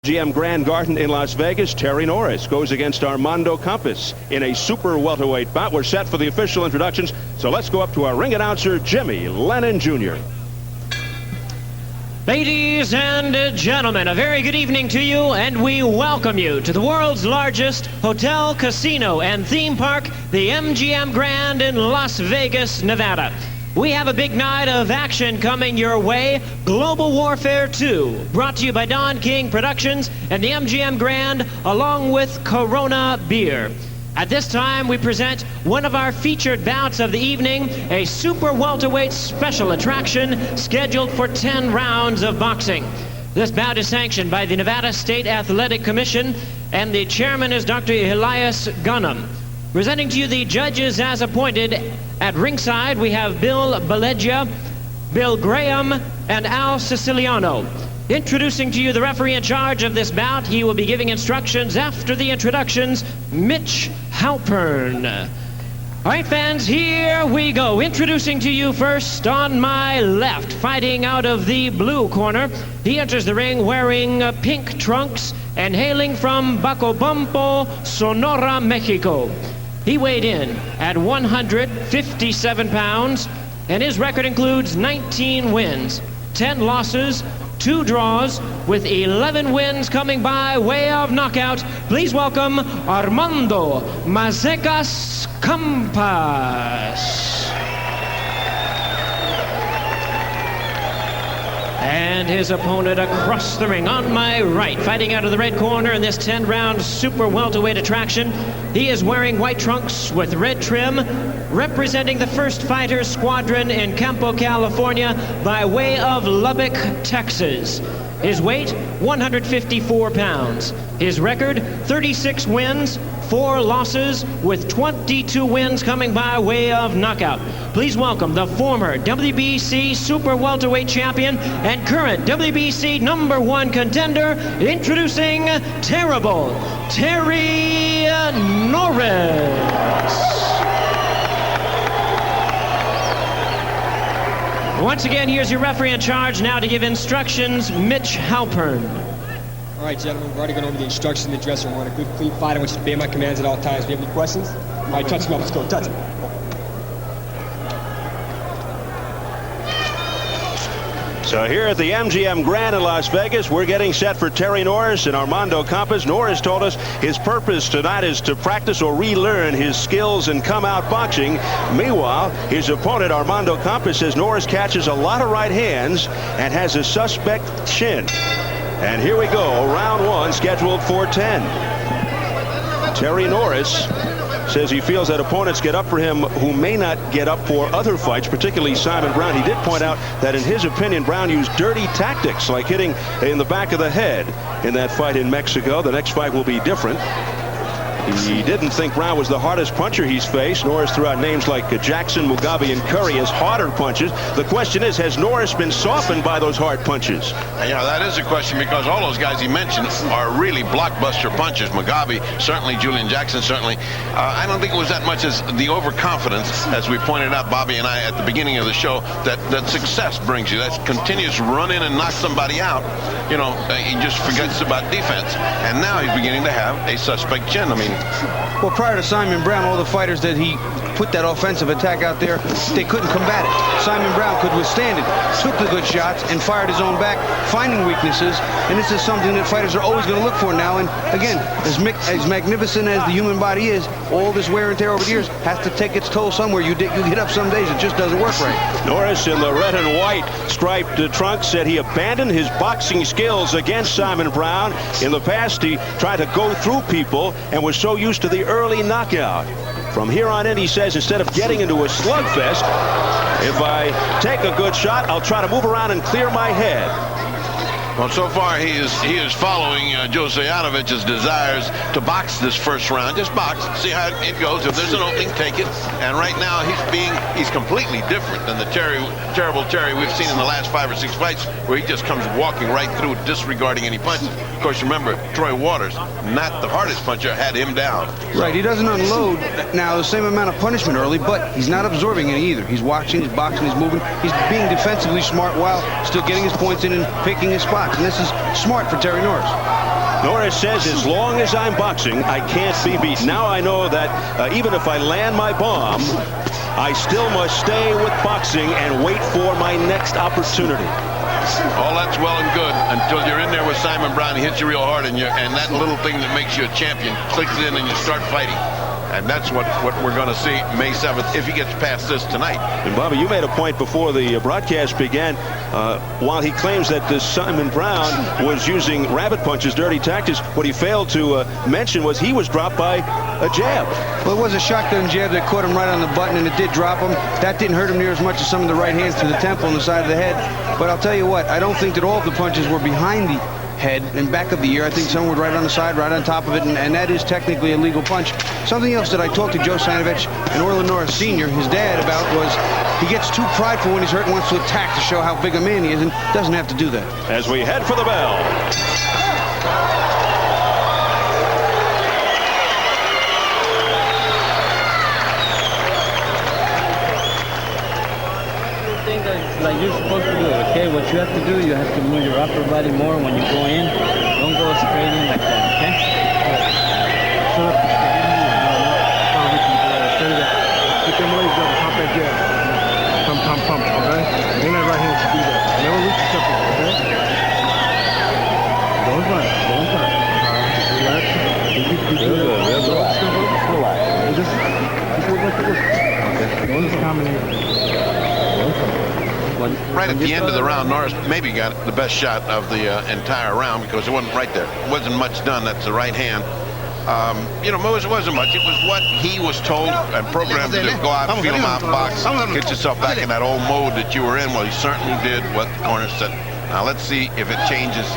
GM Grand Garden in Las Vegas. Terry Norris goes against Armando Campas in a super welterweight bout. We're set for the official introductions, so let's go up to our ring announcer, Jimmy Lennon Jr. Ladies and gentlemen, a very good evening to you, and we welcome you to the world's largest hotel, casino, and theme park, the MGM Grand in Las Vegas, Nevada. We have a big night of action coming your way. Global Warfare 2, brought to you by Don King Productions and the MGM Grand, along with Corona Beer. At this time, we present one of our featured bouts of the evening, a super welterweight special attraction scheduled for 10 rounds of boxing. This bout is sanctioned by the Nevada State Athletic Commission, and the chairman is Dr. Elias Gunham. Presenting to you the judges as appointed. At ringside, we have Bill Balegia, Bill Graham, and Al Siciliano. Introducing to you the referee in charge of this bout. He will be giving instructions after the introductions, Mitch Halpern. All right, fans, here we go. Introducing to you first on my left, fighting out of the blue corner. He enters the ring wearing pink trunks and hailing from Bacobampo, Sonora, Mexico. He weighed in at 157 pounds, and his record includes 19 wins, 10 losses, 2 draws, with 11 wins coming by way of knockout. Please welcome Armando Campas. And his opponent across the ring on my right, fighting out of the red corner in this 10-round super welterweight attraction. He is wearing white trunks with red trim, representing the First Fighters Squadron in Campo, California, by way of Lubbock, Texas. His weight, 154 pounds. His record, 36 wins, 4 losses, with 22 wins coming by way of knockout. Please welcome the former WBC Super Welterweight Champion and current WBC #1 contender, introducing Terrible Terry Norris. Once again, here's your referee in charge now to give instructions, Mitch Halpern. All right, gentlemen, we've already gone over the instructions in the dressing room. I want a good, clean fight. I want you to obey my commands at all times. Do you have any questions? All right, touch him up. Let's go. Touch him. So here at the MGM Grand in Las Vegas, we're getting set for Terry Norris and Armando Campas. Norris told us his purpose tonight is to practice or relearn his skills and come out boxing. Meanwhile, his opponent, Armando Campas, says Norris catches a lot of right hands and has a suspect chin. And here we go, round 1 scheduled for 10. Terry Norris says he feels that opponents get up for him who may not get up for other fights, particularly Simon Brown. He did point out that in his opinion, Brown used dirty tactics like hitting in the back of the head in that fight in Mexico. The next fight will be different. He didn't think Brown was the hardest puncher he's faced. Norris threw out names like Jackson, Mugabe, and Curry as harder punches. The question is, has Norris been softened by those hard punches? Yeah, that is a question, because all those guys he mentioned are really blockbuster punchers. Mugabe, certainly. Julian Jackson, certainly. I don't think it was that much as the overconfidence, as we pointed out, Bobby and I, at the beginning of the show, that success brings you. That continuous run in and knock somebody out. You know, he just forgets about defense. And now he's beginning to have a suspect chin. I mean, well, prior to Simon Brown, all the fighters that he put that offensive attack out there, they couldn't combat it. Simon Brown could withstand it, took the good shots, and fired his own back, finding weaknesses. And this is something that fighters are always going to look for now. And again, as magnificent as the human body is, all this wear and tear over the years has to take its toll somewhere. You get up some days, it just doesn't work right. Norris in the red and white striped trunks said he abandoned his boxing skills against Simon Brown. In the past, he tried to go through people and was so used to the early knockout. From here on in, he says, instead of getting into a slugfest, if I take a good shot, I'll try to move around and clear my head. Well, so far he is following Jose Adavich's desires to box this first round. Just box, see how it goes. If there's an opening, take it. And right now he's completely different than the terrible Terry we've seen in the last 5 or 6 fights, where he just comes walking right through, disregarding any punches. Of course, remember, Troy Waters, not the hardest puncher, had him down. Right, he doesn't unload now the same amount of punishment early, but he's not absorbing it either. He's watching, he's boxing, he's moving. He's being defensively smart while still getting his points in and picking his spots. And this is smart for Terry Norris. Norris says, as long as I'm boxing, I can't be beat. Now I know that even if I land my bomb, I still must stay with boxing and wait for my next opportunity. All that's well and good until you're in there with Simon Brown. He hits you real hard, and that little thing that makes you a champion clicks in, and you start fighting. And that's what we're going to see May 7th if he gets past this tonight. And Bobby, you made a point before the broadcast began. While he claims that this Simon Brown was using rabbit punches, dirty tactics, what he failed to mention was he was dropped by a jab. Well, it was a shotgun jab that caught him right on the button, and it did drop him. That didn't hurt him near as much as some of the right hands to the temple and the side of the head. But I'll tell you what, I don't think that all of the punches were behind the head and back of the ear. I think some were right on the side, right on top of it, and that is technically a legal punch. Something else that I talked to Joe Sanovich and Orlin Norris Sr., his dad, about was he gets too prideful when he's hurt and wants to attack to show how big a man he is, and doesn't have to do that. As we head for the bell. Like you're supposed to do it, okay? What you have to do, you have to move your upper body more when you go in. Don't go straight in like that, okay? Keep them legs up, pump that jab. Pump, pump, pump, okay? Then that right hand should do that. Never reach yourself, okay? Don't run, don't run. Just relax. Just keep it like this. Okay. Don't just combination. Right at the end of the round, Norris maybe got the best shot of the entire round because it wasn't right there. It wasn't much done. That's the right hand. It wasn't much. It was what he was told and programmed to do. Go out, feel him out, box, get yourself back in that old mode that you were in. Well, he certainly did what the corner said. Now let's see if it changes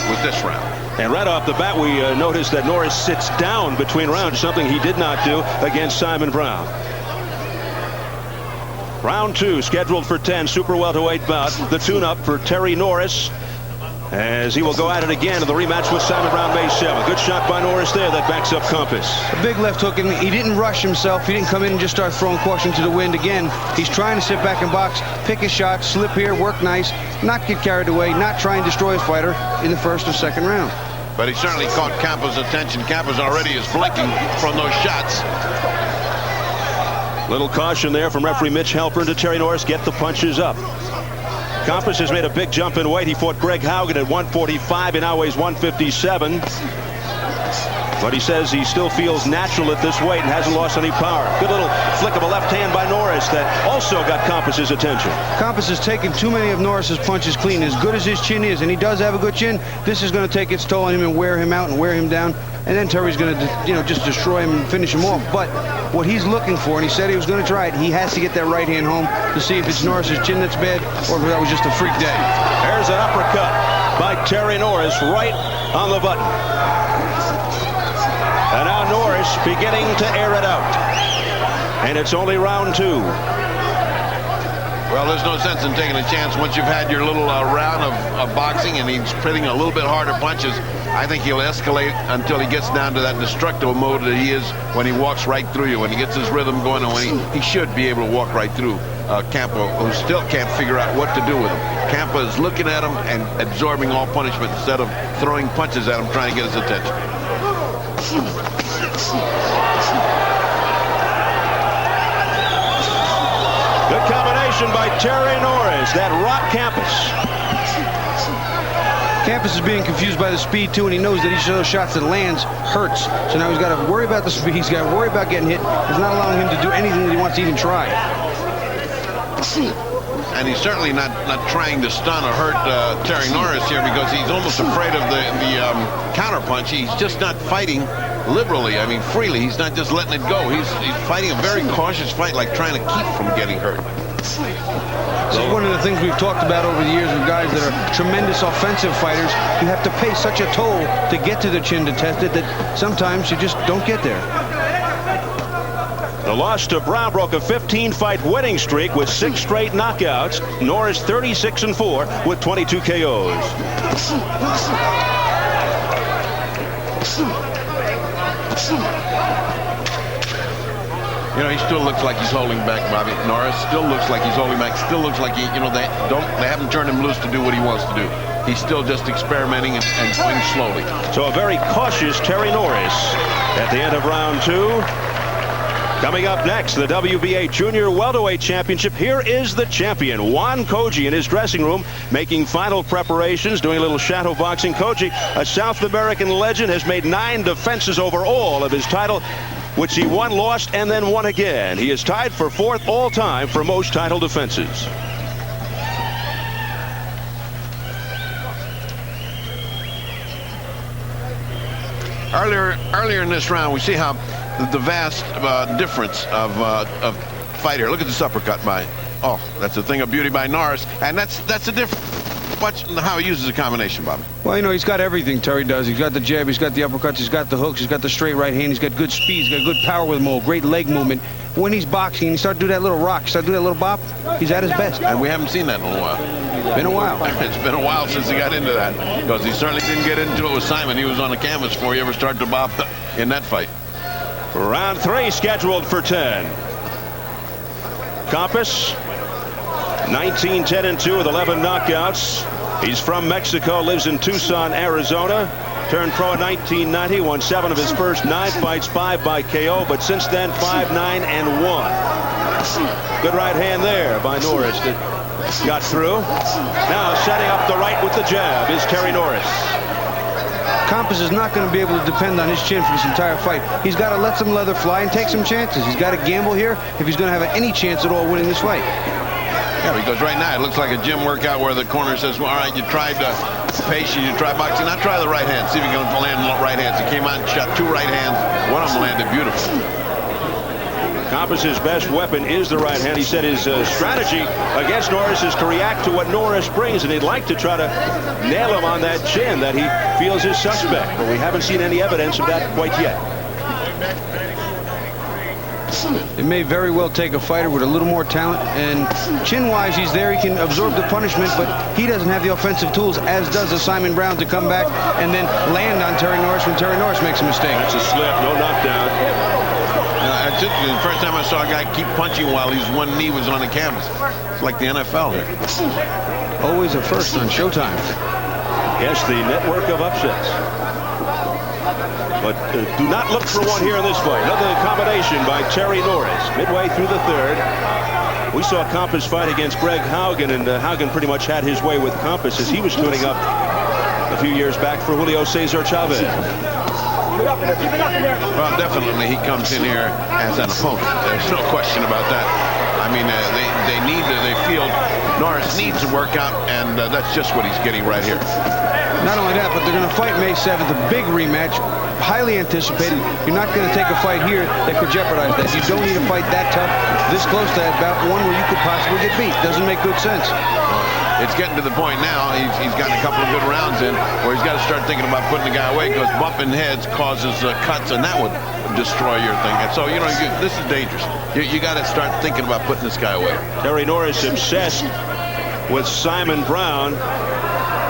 with this round. And right off the bat, we noticed that Norris sits down between rounds, something he did not do against Simon Brown. Round 2 scheduled for 10, super welterweight bout. The tune-up for Terry Norris as he will go at it again in the rematch with Simon Brown May 7th. Good shot by Norris there that backs up Campas. A big left hook, and he didn't rush himself. He didn't come in and just start throwing caution to the wind again. He's trying to sit back and box, pick his shots, slip here, work nice, not get carried away, not try and destroy his fighter in the first or second round. But he certainly caught Campas' attention. Campas already is blinking from those shots. Little caution there from referee Mitch Halpern to Terry Norris. Get the punches up. Campas has made a big jump in weight. He fought Greg Haugen at 145. He now weighs 157. But he says he still feels natural at this weight and hasn't lost any power. Good little flick of a left hand by Norris that also got Campas' attention. Campas has taken too many of Norris's punches clean. As good as his chin is, and he does have a good chin, this is going to take its toll on him and wear him out and wear him down. And then Terry's going to, just destroy him and finish him off. But what he's looking for, and he said he was going to try it, he has to get that right hand home to see if it's Norris's chin that's bad or if that was just a freak day. There's an uppercut by Terry Norris right on the button. And now Norris beginning to air it out. And it's only round 2. Well, there's no sense in taking a chance once you've had your little round of boxing and he's hitting a little bit harder punches. I think he'll escalate until he gets down to that destructive mode that he is when he walks right through you, when he gets his rhythm going, and when he should be able to walk right through Campa, who still can't figure out what to do with him. Campa is looking at him and absorbing all punishment instead of throwing punches at him, trying to get his attention. Good combination by Terry Norris. That rocked Campas. Campas is being confused by the speed, too, and he knows that each of those shots that lands hurts. So now he's got to worry about the speed. He's got to worry about getting hit. It's not allowing him to do anything that he wants to even try. And he's certainly not trying to stun or hurt Terry Norris here because he's almost afraid of the counter punch. He's just not fighting liberally, freely. He's not just letting it go. He's fighting a very cautious fight, like trying to keep from getting hurt. This is one of the things we've talked about over the years with guys that are tremendous offensive fighters. You have to pay such a toll to get to the chin to test it that sometimes you just don't get there. The loss to Brown broke a 15-fight winning streak with 6 straight knockouts. Norris 36-4 with 22 KOs. He still looks like he's holding back, Bobby. Norris still looks like he's holding back. Still looks like they haven't turned him loose to do what he wants to do. he's still just experimenting and going slowly. So a very cautious Terry Norris at the end of round 2. Coming up next, the WBA Junior Welterweight Championship. Here is the champion, Juan Koji, in his dressing room, making final preparations, doing a little shadow boxing. Koji, a South American legend, has made 9 defenses over all of his title, which he won, lost, and then won again. He is tied for 4th all-time for most title defenses. Earlier in this round, we see how the vast difference of fight here. Look at this uppercut by, that's a thing of beauty by Norris, and that's the difference. Watch how he uses the combination, Bob. Well, you know, he's got everything, Terry does. He's got the jab, he's got the uppercuts, he's got the hooks, he's got the straight right hand, he's got good speed, he's got good power with him, great leg movement. When he's boxing, he starts to do that little rock, start to do that little bop, he's at his best. And we haven't seen that in a while. Been a while. It's been a while since he got into that, because he certainly didn't get into it with Simon. He was on the canvas before he ever started to bop in that fight. Round 3 scheduled for 10. Campas, 19-10-2 with 11 knockouts. He's from Mexico, lives in Tucson, Arizona. Turned pro in 1990, won 7 of his first 9 fights, 5 by KO, but since then 5-9-1. Good right hand there by Norris that got through. Now setting up the right with the jab is Terry Norris. Campas is not going to be able to depend on his chin for this entire fight. He's got to let some leather fly and take some chances. He's got to gamble here if he's going to have any chance at all winning this fight. Yeah, because right now it looks like a gym workout where the corner says, well, all right, you tried patience, you tried boxing, now try the right hand, see if you can land right hands. He came out and shot 2 right hands. One of them landed beautiful. Campas' best weapon is the right hand. He said his strategy against Norris is to react to what Norris brings, and he'd like to try to nail him on that chin that he feels is suspect, but we haven't seen any evidence of that quite yet. It may very well take a fighter with a little more talent, and chin-wise, he's there. He can absorb the punishment, but he doesn't have the offensive tools, as does a Simon Brown, to come back and then land on Terry Norris when Terry Norris makes a mistake. That's a slip, no knockdown. That's it. The first time I saw a guy keep punching while his one knee was on the canvas. It's like the NFL here. Always a first on Showtime. Yes, the network of upsets. But do not look for one here in this fight. Another combination by Terry Norris. Midway through the 3rd. We saw Campas fight against Greg Haugen, and Haugen pretty much had his way with Campas as he was tuning up a few years back for Julio Cesar Chavez. Well, definitely he comes in here as an opponent. There's no question about that. I mean, they feel Norris needs a workout, and that's just what he's getting right here. Not only that, but they're going to fight May 7th, a big rematch, highly anticipated. You're not going to take a fight here that could jeopardize that. You don't need a fight that tough, this close to that bout, one where you could possibly get beat. Doesn't make good sense. It's getting to the point now, he's gotten a couple of good rounds in, where he's got to start thinking about putting the guy away, because bumping heads causes cuts, and that would destroy your thing. And so, you know, this is dangerous. You got to start thinking about putting this guy away. Terry Norris obsessed with Simon Brown.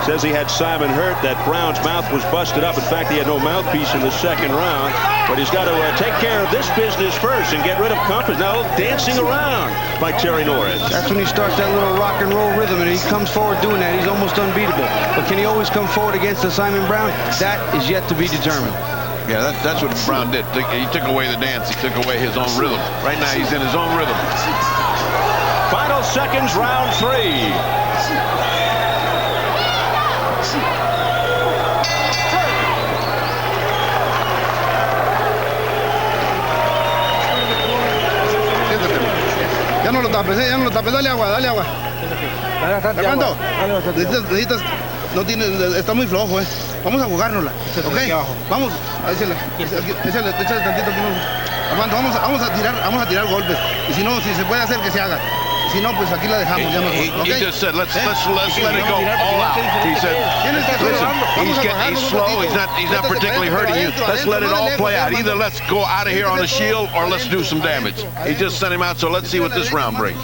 Says he had Simon hurt, that Brown's mouth was busted up. In fact, he had no mouthpiece in the 2nd round. But he's got to take care of this business first and get rid of Campas. Now dancing around by Terry Norris. That's when he starts that little rock and roll rhythm, and he comes forward doing that. He's almost unbeatable. But can he always come forward against the Simon Brown? That is yet to be determined. Yeah, that's what Brown did. He took away the dance. He took away his own rhythm. Right now, he's in his own rhythm. Final seconds, round 3. Ya no lo tapes, dale agua. Armando, necesitas, no tiene, está muy flojo, Vamos a jugárnosla, ¿ok? Vamos, échale tantito. Armando, vamos a tirar golpes. Y si no, si se puede hacer, que se haga. Si no, pues aquí la dejamos, ya mejor. He just said, let's let it go all out. He said, listen, he's slow, he's not particularly hurting you. Let's let it all play out. Either let's go out of here on a shield or let's do some damage. He just sent him out, so let's see what this round brings.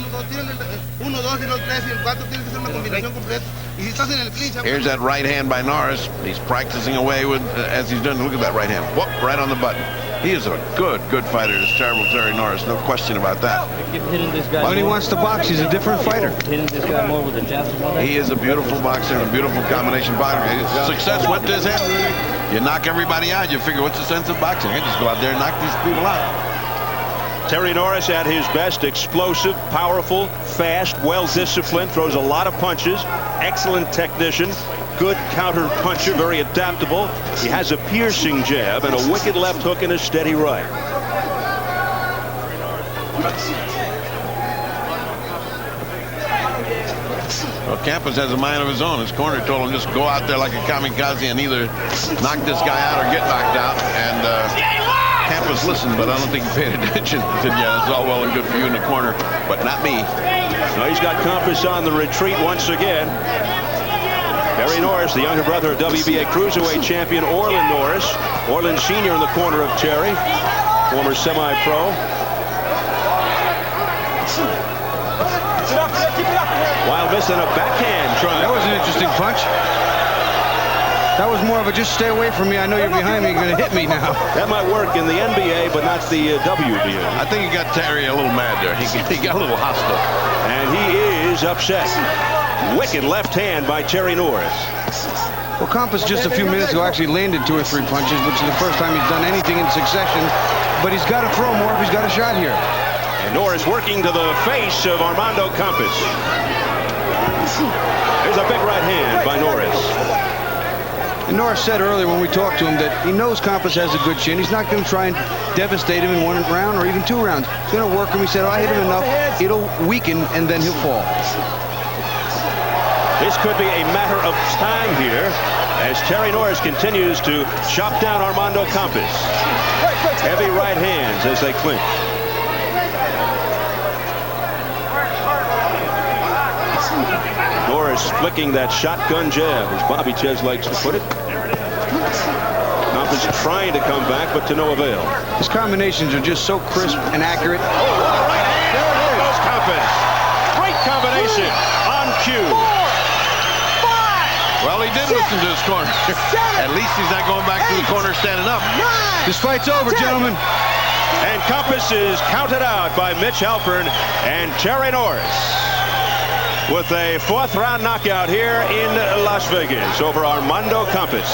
Here's that right hand by Norris. He's practicing away with as he's doing. Look at that right hand. Whoop, right on the button. He is a good fighter, this terrible Terry Norris. No question about that. Hitting this guy When he wants to box, he's a different fighter. Hitting this guy more with the jabs and all that. He is a beautiful boxer and a beautiful combination boxer. His success went to his head. You knock everybody out, you figure, what's the sense of boxing? I just go out there and knock these people out. Terry Norris at his best, explosive, powerful, fast, well-disciplined, throws a lot of punches, excellent technician, good counter puncher, very adaptable. He has a piercing jab and a wicked left hook and a steady right. Well, Campas has a mind of his own. His corner told him just go out there like a kamikaze and either knock this guy out or get knocked out. And Campas listened, but I don't think he paid attention. He said, yeah, that's all well and good for you in the corner, but not me. Now he's got Campas on the retreat once again. Terry Norris, the younger brother of WBA Cruiserweight champion Orlin Norris. Orlin Sr. in the corner of Terry, former semi-pro. Wild miss and a backhand try. That was an interesting punch. That was more of a just stay away from me. I know you're behind me. You're going to hit me now. That might work in the NBA, but not the WBA. I think he got Terry a little mad there. He got a little hostile. And he is upset. Wicked left hand by Terry Norris. Well, Campas just a few minutes ago actually landed 2 or 3 punches, which is the first time he's done anything in succession. But he's got to throw more if he's got a shot here. And Norris working to the face of Armando Campas. There's a big right hand by Norris. And Norris said earlier when we talked to him that he knows Campas has a good chin. He's not going to try and devastate him in 1 round or even 2 rounds. He's going to work him. He said, oh, I hit him enough, it'll weaken, and then he'll fall. This could be a matter of time here as Terry Norris continues to chop down Armando Campas. Heavy right hands as they clinch. Norris flicking that shotgun jab, as Bobby Ches likes to put it. Campas trying to come back, but to no avail. His combinations are just so crisp and accurate. Oh, right hand. There goes Campas. Great combination on cue. Well, he did listen to his corner. At least he's not going back to the corner standing up. This fight's over, gentlemen. And Campas is counted out by Mitch Halpern and Terry Norris with a 4th round knockout here in Las Vegas over Armando Campas.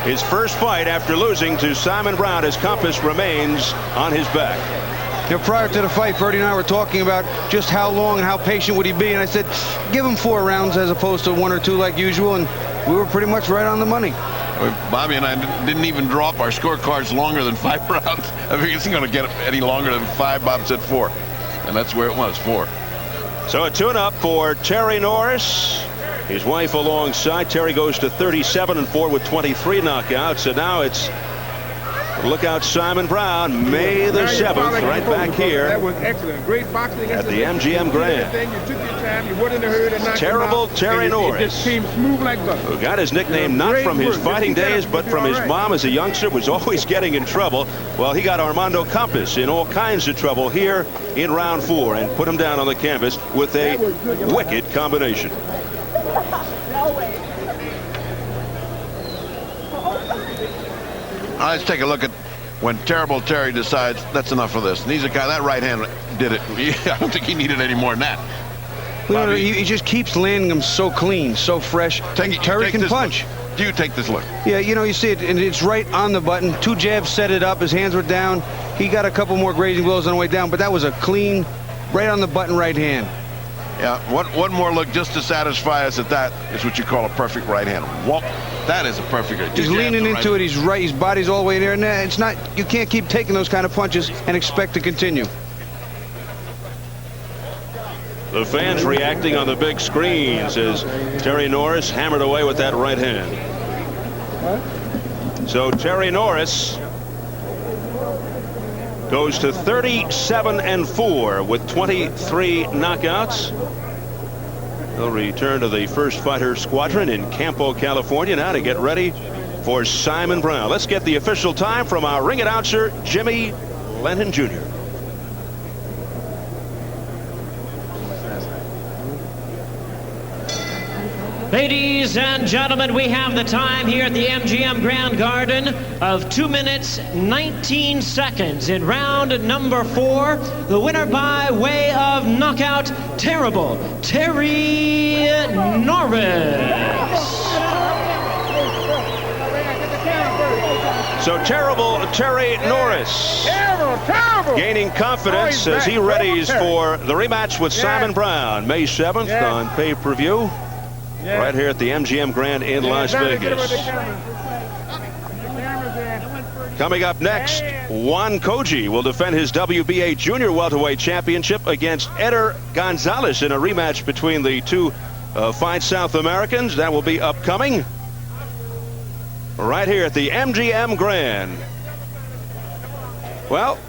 His first fight after losing to Simon Brown as Campas remains on his back. You know, prior to the fight, Bertie and I were talking about just how long and how patient would he be, and I said, give him 4 rounds as opposed to 1 or 2 like usual, and we were pretty much right on the money. Bobby and I didn't even draw up our scorecards longer than 5 rounds. I think it's going to get any longer than 5. Bob said 4, and that's where it was, 4. So a tune-up for Terry Norris. His wife alongside. Terry goes to 37-4 with 23 knockouts, so now it's look out Simon Brown, May the 7th, right back here. That was excellent. Great boxing at the MGM Grand. You took your time. You weren't in a hurry to knock Terrible him out. Terry Norris. It just came smooth like butter. Who got his nickname not from his fighting days, but from his mom as a youngster, was always getting in trouble. Well, he got Armando Campas in all kinds of trouble here in round 4 and put him down on the canvas with a wicked combination. Let's take a look at when Terrible Terry decides that's enough of this. And he's a guy, that right hand did it. I don't think he needed any more than that. Well, he just keeps landing them so clean, so fresh. Terry can punch. Do you take this look? Yeah, you know, you see it, and it's right on the button. 2 jabs set it up. His hands were down. He got a couple more grazing blows on the way down, but that was a clean, right on the button right hand. Yeah, one more look just to satisfy us at that is what you call a perfect right hand. Whoop, that is a perfect right. He's leaning into it. He's right. His body's all the way there. And it's not. You can't keep taking those kind of punches and expect to continue. The fans reacting on the big screens as Terry Norris hammered away with that right hand. So Terry Norris goes to 37-4 with 23 knockouts. They'll return to the first fighter squadron in Campo, California now to get ready for Simon Brown. Let's get the official time from our ring announcer, Jimmy Lennon Jr. Ladies and gentlemen, we have the time here at the MGM Grand Garden of 2 minutes, 19 seconds in round number 4. The winner by way of knockout, Terrible Terry Norris. So Terrible Terry Norris gaining confidence as he readies for the rematch with Simon Brown, May 7th on pay-per-view. Right here at the MGM Grand in Las Vegas. Coming up next, Juan Koji will defend his WBA Junior Welterweight Championship against Eder Gonzalez in a rematch between the two fine South Americans. That will be upcoming right here at the MGM Grand. Well,